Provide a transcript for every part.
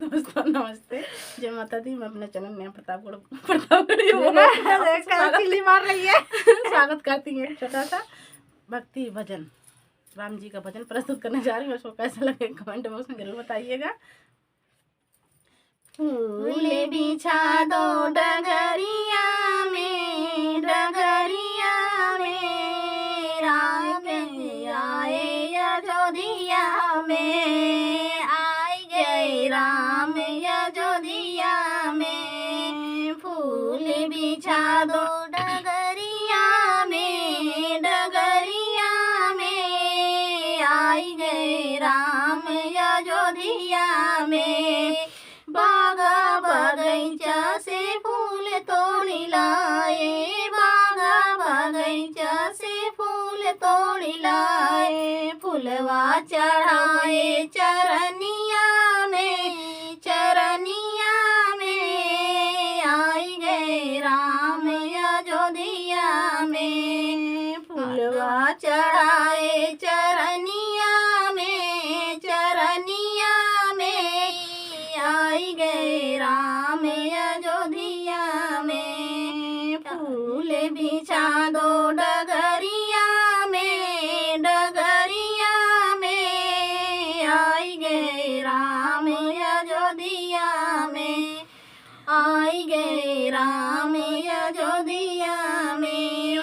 दोस्तों नमस्ते, जय माता दी। मैं अपने चैनल नया प्रतापगढ़ चिल्ली मार रही है। स्वागत करती हूँ। एक छोटा सा भक्ति भजन, राम जी का भजन प्रस्तुत करने जा रही हूँ। उसको कैसा लगे कमेंट बॉक्स में जरूर बताइएगा। फूल बिछा दो डगरिया में, डगरिया में, राम आए अयोध्या में, आए गए राम अयोध्या में। फूल बिछा दो डगरिया में, डगरिया में, आए गए राम अयोध्या में। बागा बगैचा से फूल तोड़ लाए, बागा बगैचा से फूल तोड़ लाए। फूलवा चढ़ाए चरनिया में, चरनिया में, आई गए राम अयोध्या में। फूलवा चढ़ाए चरनिया में, चरनिया में, आई गए राम अयोध्या में। फूल बिछा दो डगरिया में, डगरिया में, आई गए राम अयोध्या में, आई गए राम अयोध्या में।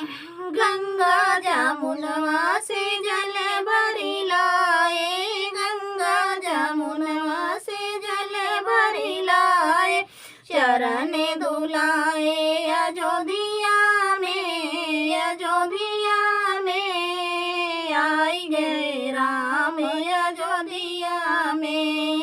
गंगा जमुनवा से जल भरी लाए, गंगा जमुनवा से जल भरी लाए। चरण धुलाए अयोध्या में, अयोध्या में, आई गए राम अयोध्या में,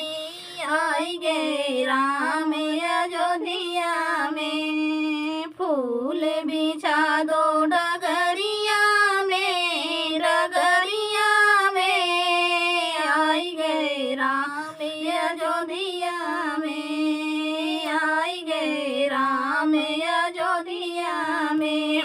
आई गए राम अयोध्या में। फूल बिछा दो डगरिया में, डगरिया में, आई गए राम अयोध्या में, आई गए राम अयोध्या में।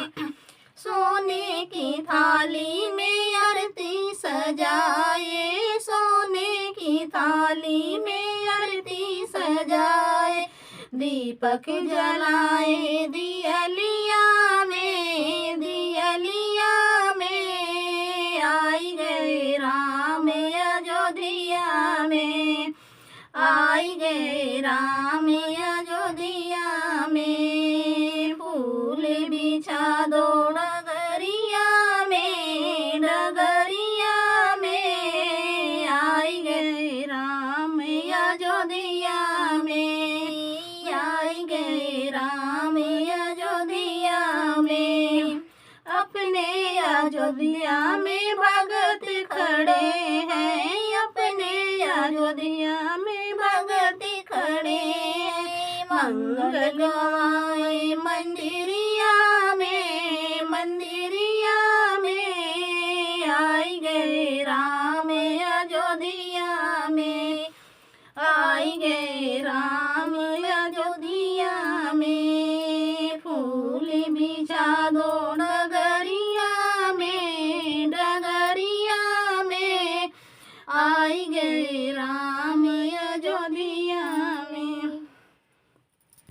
सोने की थाली में आरती सजाए, सोने की थाली में आरती सजाए। दीपक जलाए दियलिया में, दियलिया में, आई गए राम अयोध्या में, आई गए राम अयोध्या में। फूल बिछा दो डगरिया में, डगरिया में, आई गए राम अयोध्या में, आई गए राम अयोध्या में। अपने अयोध्या में भगत खड़े हैं, अपने अयोध्या में भगत खड़े हैं। मंगल गवाए मंदिरिया में, मंदिरिया में, आई गए राम अयोध्या में, आई गए राम अयोध्या में। फूल बिछा